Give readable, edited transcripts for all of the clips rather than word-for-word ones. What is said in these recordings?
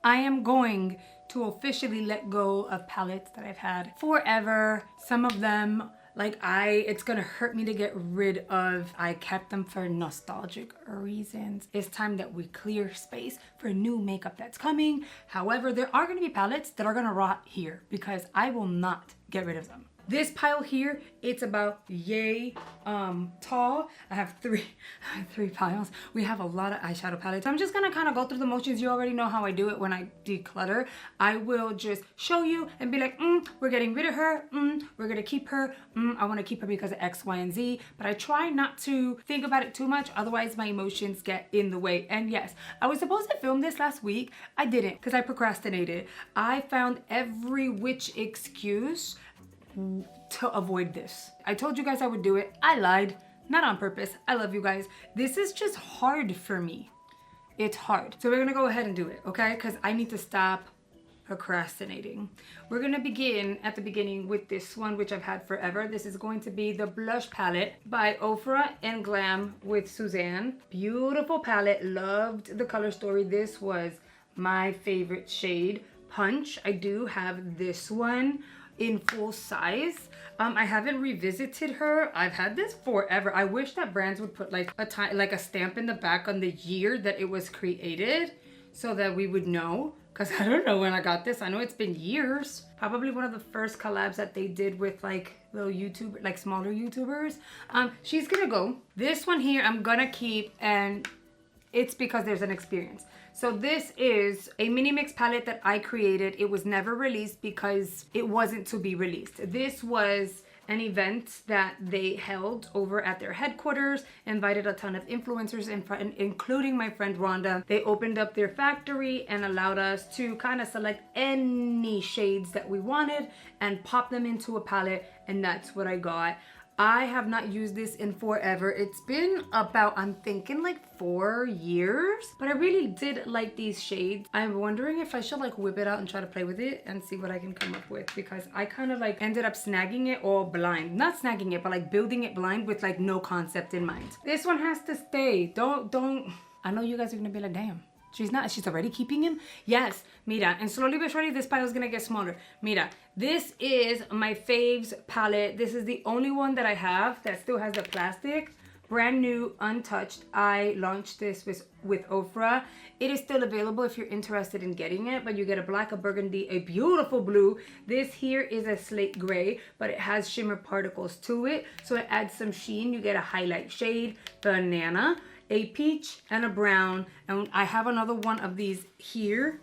I am going to officially let go of palettes that I've had forever. Some of them, like it's gonna hurt me to get rid of. I kept them for nostalgic reasons. It's time that we clear space for new makeup that's coming. However, there are gonna be palettes that are gonna rot here because I will not get rid of them. This pile here, it's about yay tall. I have three piles. We have a lot of eyeshadow palettes. I'm just gonna kind of go through the motions. You already know how I do it when I declutter. I will just show you and be like, we're getting rid of her. We're gonna keep her. I wanna keep her because of X, Y, and Z. But I try not to think about it too much. Otherwise my emotions get in the way. And yes, I was supposed to film this last week. I didn't because I procrastinated. I found every which excuse to avoid this. I told you guys I would do it. I lied, not on purpose. I love you guys. This is just hard for me. It's hard. So we're gonna go ahead and do it, okay? Because I need to stop procrastinating. We're gonna begin at the beginning with this one, which I've had forever. This is going to be the blush palette by Ofra and Glam with Suzanne. Beautiful palette. Loved the color story. This was my favorite shade, Punch. I do have this one in full size. I haven't revisited her. I've had this forever. I wish that brands would put like a stamp in the back on the year that it was created so that we would know, because I don't know when I got this. I know it's been years. Probably one of the first collabs that they did with like little YouTuber, like smaller YouTubers. She's gonna go. This one here I'm gonna keep, and it's because there's an experience. So this is a mini mix palette that I created. It was never released because it wasn't to be released. This was an event that they held over at their headquarters, invited a ton of influencers, including my friend Rhonda. They opened up their factory and allowed us to kind of select any shades that we wanted and pop them into a palette, and that's what I got. I have not used this in forever. It's been about, I'm thinking like 4 years, but I really did like these shades. I'm wondering if I should like whip it out and try to play with it and see what I can come up with, because I kind of like ended up snagging it all blind. Not snagging it, but like building it blind with like no concept in mind. This one has to stay. Don't. I know you guys are gonna be like, damn. She's already keeping him? Yes, mira, and slowly but surely this pile is gonna get smaller. Mira, this is my faves palette. This is the only one that I have that still has the plastic. Brand new, untouched. I launched this with Ofra. It is still available if you're interested in getting it, but you get a black, a burgundy, a beautiful blue. This here is a slate gray, but it has shimmer particles to it, so it adds some sheen. You get a highlight shade, banana, a peach, and a brown. And I have another one of these here,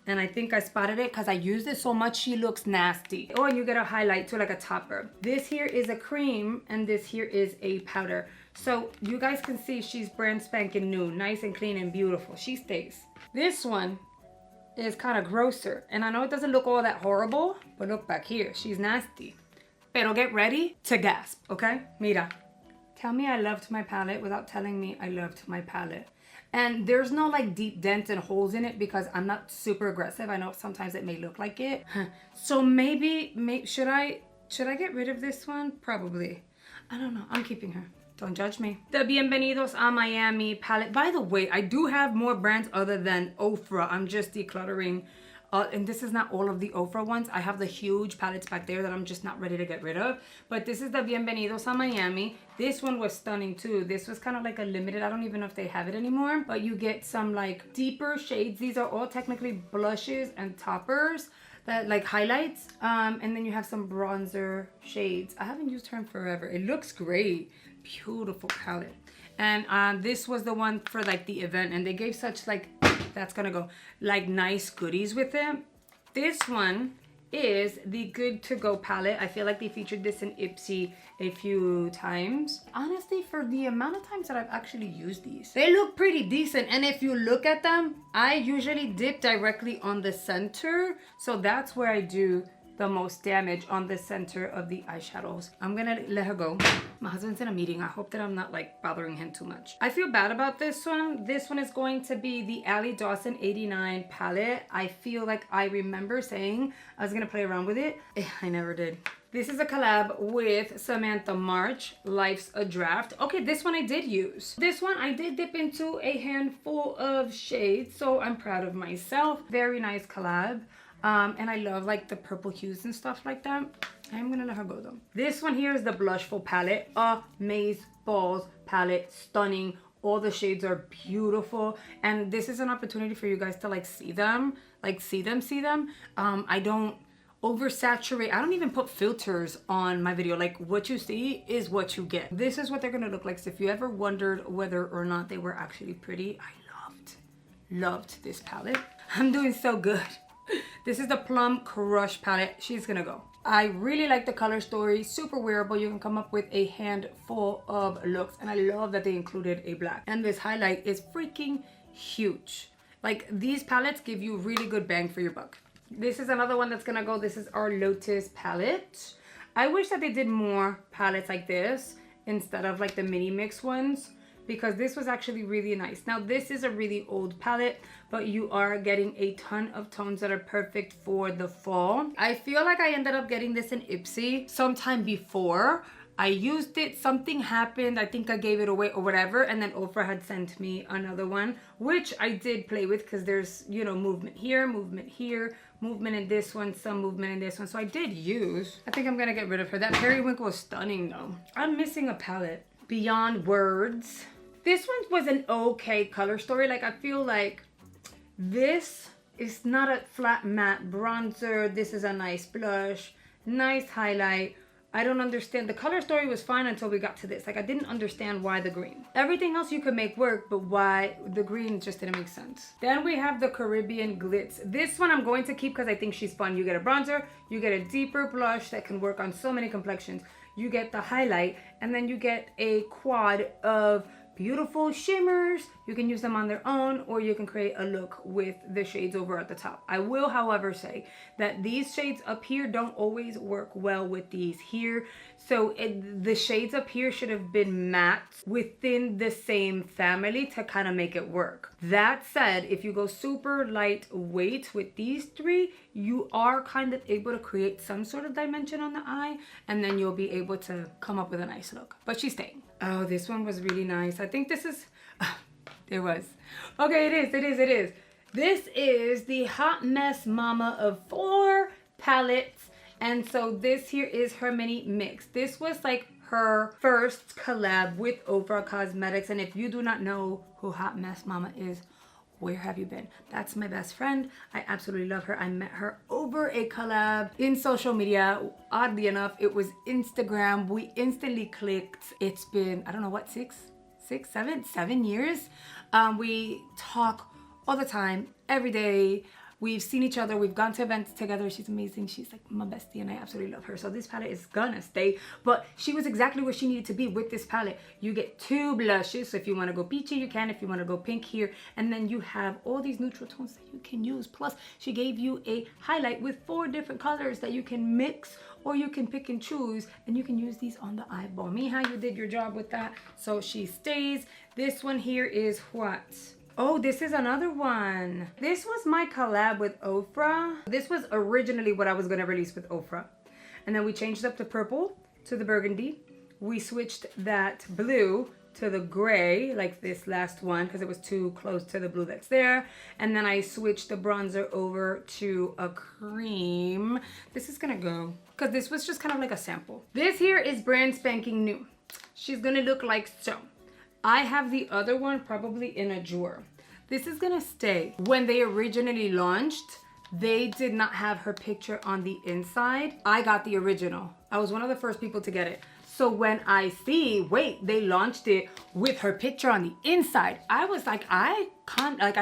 and I think I spotted it because I used it so much she looks nasty. Oh, and you get a highlight too, like a topper. This here is a cream, and this here is a powder. So you guys can see she's brand spanking new, nice and clean and beautiful. She stays. This one is kind of grosser, and I know it doesn't look all that horrible, but look back here, she's nasty. Pero get ready to gasp, okay? Mira. Tell me I loved my palette without telling me I loved my palette. And there's no like deep dents and holes in it because I'm not super aggressive. I know sometimes it may look like it. So maybe should I get rid of this one? Probably. I don't know. I'm keeping her. Don't judge me. The Bienvenidos a Miami palette. By the way, I do have more brands other than Ofra. I'm just decluttering. And this is not all of the Ofra ones. I have the huge palettes back there that I'm just not ready to get rid of. But this is the Bienvenidos a Miami. This one was stunning too. This was kind of like a limited. I don't even know if they have it anymore. But you get some like deeper shades. These are all technically blushes and toppers. That like highlights. And then you have some bronzer shades. I haven't used her in forever. It looks great. Beautiful palette. And this was the one for like the event. And they gave such like... That's gonna go like nice goodies with it. This one is the Good to Go palette. I feel like they featured this in Ipsy a few times. Honestly, for the amount of times that I've actually used these, they look pretty decent. And if you look at them, I usually dip directly on the center. So that's where I do the most damage on the center of the eyeshadows. I'm gonna let her go. My husband's in a meeting. I hope that I'm not like bothering him too much. I feel bad about this one. This one is going to be the Ali Dawson 89 palette. I feel like I remember saying I was gonna play around with it. I never did. This is a collab with Samantha March, Life's a Draft. Okay, this one I did use. This one I did dip into a handful of shades, so I'm proud of myself. Very nice collab. And I love like the purple hues and stuff like that. I'm gonna let her go though. This one here is the Blushful palette. Amaze Balls palette, stunning. All the shades are beautiful, and this is an opportunity for you guys to like see them. I don't oversaturate. I don't even put filters on my video. Like, what you see is what you get. This is what they're gonna look like. So if you ever wondered whether or not they were actually pretty, I loved this palette. I'm doing so good. This is the Plum Crush palette. She's gonna go. I really like the color story. Super wearable. You can come up with a handful of looks, and I love that they included a black. And this highlight is freaking huge. Like, these palettes give you really good bang for your buck. This is another one that's gonna go. This is our Lotus palette. I wish that they did more palettes like this instead of like the mini mix ones, because this was actually really nice. Now, this is a really old palette, but you are getting a ton of tones that are perfect for the fall. I feel like I ended up getting this in Ipsy sometime before I used it. Something happened. I think I gave it away or whatever. And then Ofra had sent me another one, which I did play with because there's, you know, movement here, movement in this one, some movement in this one. So I did use. I think I'm going to get rid of her. That Periwinkle is stunning though. I'm missing a palette. Beyond Words. This one was an okay color story. Like, I feel like this is not a flat matte bronzer. This is a nice blush, nice highlight. I don't understand. The color story was fine until we got to this. Like, I didn't understand why the green. Everything else you could make work, but why the green just didn't make sense. Then we have the Caribbean Glitz. This one I'm going to keep because I think she's fun. You get a bronzer, you get a deeper blush that can work on so many complexions. You get the highlight, and then you get a quad of beautiful shimmers. You can use them on their own, or you can create a look with the shades over at the top. I will, however, say that these shades up here don't always work well with these here. So the shades up here should have been matte within the same family to kind of make it work. That said, if you go super lightweight with these three, you are kind of able to create some sort of dimension on the eye, and then you'll be able to come up with a nice look. But she's staying. Oh, this one was really nice. I think this is, there was. Okay, it is. This is the Hot Mess Mama of 4 palettes. And so this here is her mini mix. This was like her first collab with Ofra Cosmetics. And if you do not know who Hot Mess Mama is, where have you been? That's my best friend. I absolutely love her. I met her over a collab in social media. Oddly enough, it was Instagram. We instantly clicked. It's been, I don't know what, 7 years. We talk all the time, every day. We've seen each other. We've gone to events together. She's amazing. She's like my bestie, and I absolutely love her. So this palette is gonna stay. But she was exactly where she needed to be with this palette. You get 2 blushes. So if you want to go peachy, you can. If you want to go pink here. And then you have all these neutral tones that you can use. Plus, she gave you a highlight with 4 different colors that you can mix, or you can pick and choose. And you can use these on the eyeball. Mija, you did your job with that. So she stays. This one here is what? Oh, this is another one. This was my collab with Ofra. This was originally what I was gonna release with Ofra. And then we changed up the purple to the burgundy. We switched that blue to the gray, like this last one, because it was too close to the blue that's there. And then I switched the bronzer over to a cream. This is gonna go, because this was just kind of like a sample. This here is brand spanking new. She's gonna look like so. I have the other one probably in a drawer. This is gonna stay. When they originally launched, they did not have her picture on the inside. I got the original. I was one of the first people to get it. So when I see, wait, they launched it with her picture on the inside, I was like, I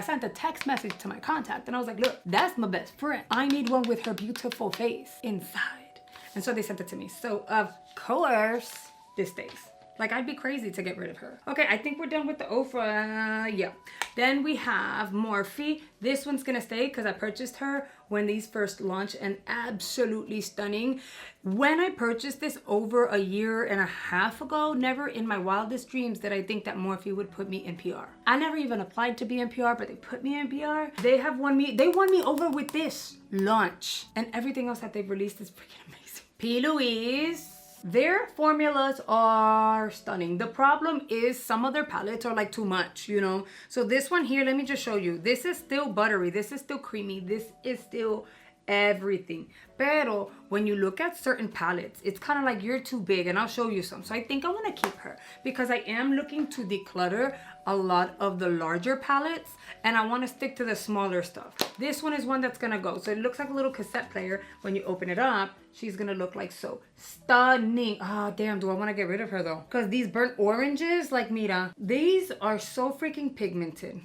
sent a text message to my contact, and I was like, look, that's my best friend. I need one with her beautiful face inside. And so they sent it to me. So of course, this stays. Like, I'd be crazy to get rid of her. Okay, I think we're done with the Ofra. Yeah. Then we have Morphe. This one's gonna stay because I purchased her when these first launched and absolutely stunning. When I purchased this over a year and a half ago, never in my wildest dreams did I think that Morphe would put me in PR. I never even applied to be in PR, but they put me in PR. They won me over with this launch. And everything else that they've released is freaking amazing. P. Louise. Their formulas are stunning. The problem is some of their palettes are like too much, you know? So this one here, let me just show you. This is still buttery. This is still creamy. This is still everything. Pero when you look at certain palettes, it's kind of like you're too big, and I'll show you some. So I think I want to keep her because I am looking to declutter a lot of the larger palettes and I want to stick to the smaller stuff. This one is one that's gonna go. So it looks like a little cassette player. When you open it up, she's gonna look like so stunning. Ah, damn, do I want to get rid of her though? Because these burnt oranges, like, mira, these are so freaking pigmented.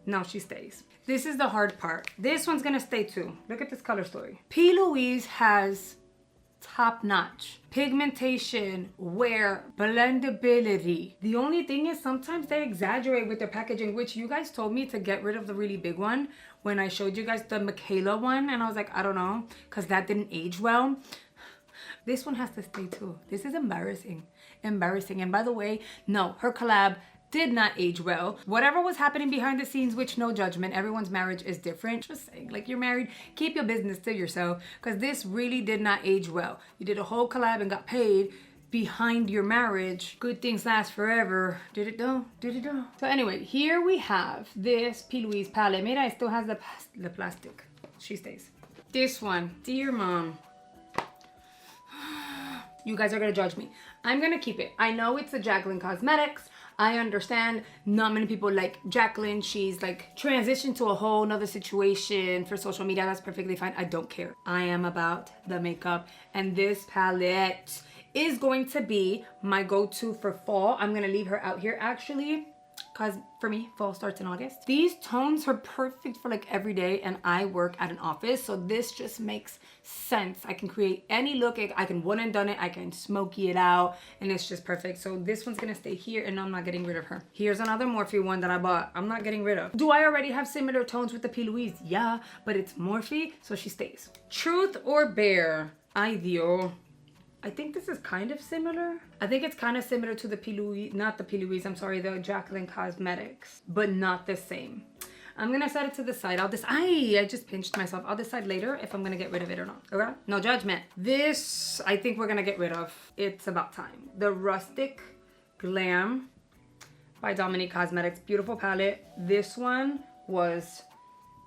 No, she stays. This is the hard part. This one's gonna stay too. Look at this color story. P. Louise has top-notch pigmentation, wear, blendability. The only thing is sometimes they exaggerate with their packaging, which you guys told me to get rid of the really big one when I showed you guys the Michaela one, and I was like, I don't know, because that didn't age well. This one has to stay too. This is embarrassing. Embarrassing. And by the way, no, her collab did not age well. Whatever was happening behind the scenes, which no judgment, everyone's marriage is different. Just saying, like, you're married, keep your business to yourself, because this really did not age well. You did a whole collab and got paid behind your marriage. Good things last forever. Did it though? Did it though? So anyway, here we have this P. Louise palette. Mira, it still has the plastic. She stays. This one, dear mom. You guys are gonna judge me. I'm gonna keep it. I know it's a Jacqueline Cosmetics. I understand not many people like Jacqueline. She's like transitioned to a whole nother situation for social media. That's perfectly fine. I don't care. I am about the makeup, and this palette is going to be my go-to for fall. I'm gonna leave her out here actually, because for me, fall starts in August. These tones are perfect for like every day, and I work at an office, so this just makes sense. I can create any look. I can one and done it. I can smoky it out, and it's just perfect. So this one's gonna stay here, and I'm not getting rid of her. Here's another Morphe one that I bought. I'm not getting rid of. Do I already have similar tones with the P. Louise? Yeah, but it's Morphe, so she stays. Truth or Bear? Ay Dios. I think this is kind of similar. I think it's kind of similar to the P. Louise, not the P. Louise, I'm sorry, the Jacqueline Cosmetics, but not the same. I'm gonna set it to the side. I just pinched myself. I'll decide later if I'm gonna get rid of it or not, okay? No judgment. This, I think we're gonna get rid of. It's about time. The Rustic Glam by Dominique Cosmetics. Beautiful palette. This one was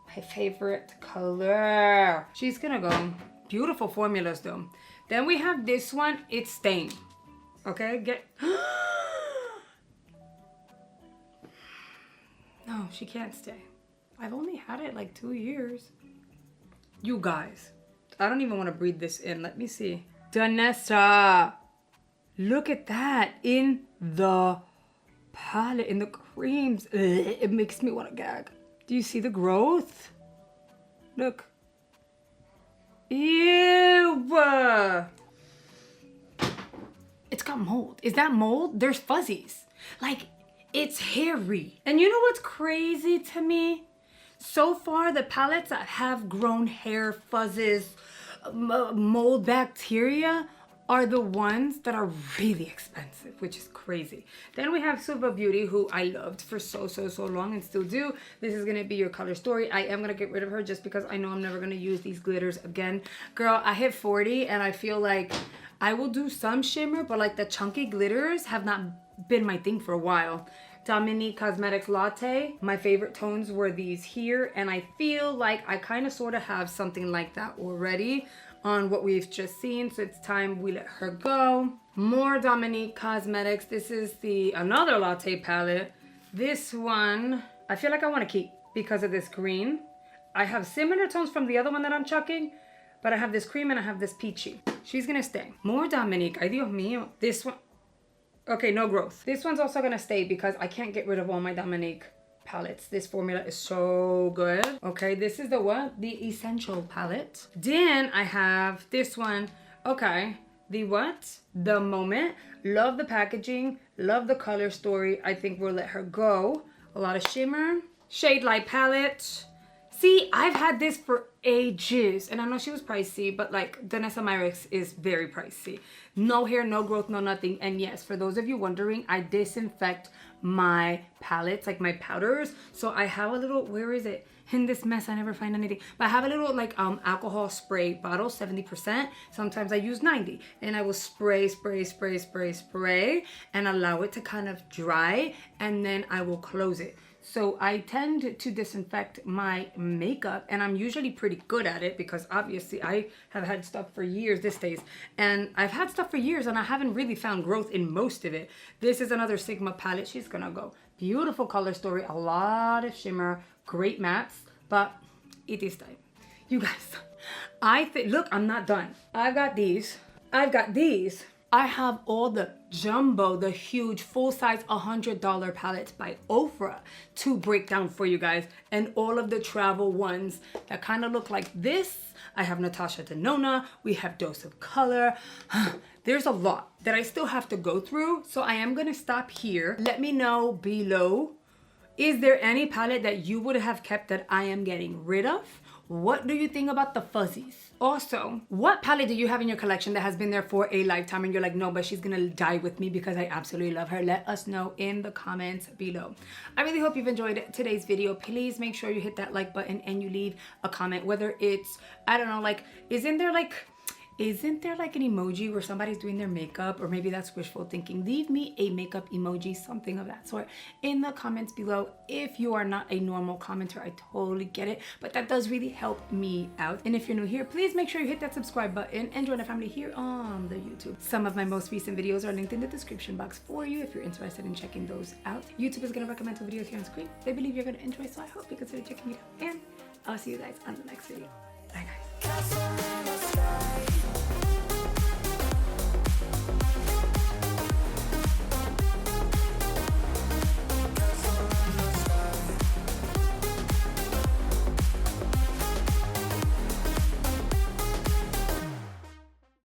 my favorite color. She's gonna go. Beautiful formulas though. Then we have this one. It's Stain. Okay, No, she can't stay. I've only had it like 2 years. You guys, I don't even want to breathe this in. Let me see. Danessa. Look at that in the palette, in the creams. Ugh, it makes me want to gag. Do you see the growth? Look. Ew! It's got mold. Is that mold? There's fuzzies. Like, it's hairy. And you know what's crazy to me? So far, the palettes that have grown hair, fuzzes, mold bacteria are the ones that are really expensive, which is crazy. Then we have Super Beauty, who I loved for so long and still do. This is gonna be your color story. I am gonna get rid of her just because I know I'm never gonna use these glitters again. Girl, I hit 40 and I feel like I will do some shimmer, but like the chunky glitters have not been my thing for a while. Dominique Cosmetics Latte. My favorite tones were these here, and I feel like I kind of sort of have something like that already on what we've just seen, so it's time we let her go. More Dominique Cosmetics. This is another latte palette. This one, I feel like I want to keep because of this green. I have similar tones from the other one that I'm chucking, but I have this cream and I have this peachy. She's gonna stay. More Dominique. Ay Dios mío. This one, okay, no growth. This one's also gonna stay because I can't get rid of all my Dominique palettes. This formula is so good. Okay, this is the what? The Essential palette. Then I have this one. Okay, The Moment. Love the packaging, love the color story. I think we'll let her go. A lot of shimmer. Shade Light palette. See, I've had this for ages, and I know she was pricey, but like Danessa Myricks is very pricey. No hair, no growth, no nothing. And yes, for those of you wondering, I disinfect my palettes, like my powders. So I have a little, where is it? In this mess, I never find anything. But I have a little like alcohol spray bottle, 70%. Sometimes I use 90, and I will spray, and allow it to kind of dry, and then I will close it. So I tend to disinfect my makeup, and I'm usually pretty good at it because obviously I have had stuff for years these days, and I've had stuff for years and I haven't really found growth in most of it. This is another Sigma palette. She's gonna go. Beautiful color story, a lot of shimmer, great mattes, but it is time. You guys, I think, look, I'm not done. I've got these. I have all the jumbo, the huge full-size $100 palettes by Ofra to break down for you guys, and all of the travel ones that kind of look like this. I have Natasha Denona, we have Dose of Color. There's a lot that I still have to go through, so I am gonna stop here. Let me know below, is there any palette that you would have kept that I am getting rid of? What do you think about the fuzzies? Also, what palette do you have in your collection that has been there for a lifetime and you're like, no, but she's gonna die with me because I absolutely love her? Let us know in the comments below. I really hope you've enjoyed today's video. Please make sure you hit that like button and you leave a comment, whether it's, I don't know, like, isn't there like an emoji where somebody's doing their makeup, or maybe that's wishful thinking? Leave me a makeup emoji, something of that sort, in the comments below. If you are not a normal commenter, I totally get it, but that does really help me out. And if you're new here, please make sure you hit that subscribe button and join the family here on the YouTube. Some of my most recent videos are linked in the description box for you if you're interested in checking those out. YouTube is going to recommend some videos here on screen they believe you're going to enjoy, so I hope you consider checking it out, and I'll see you guys on the next video. Bye guys.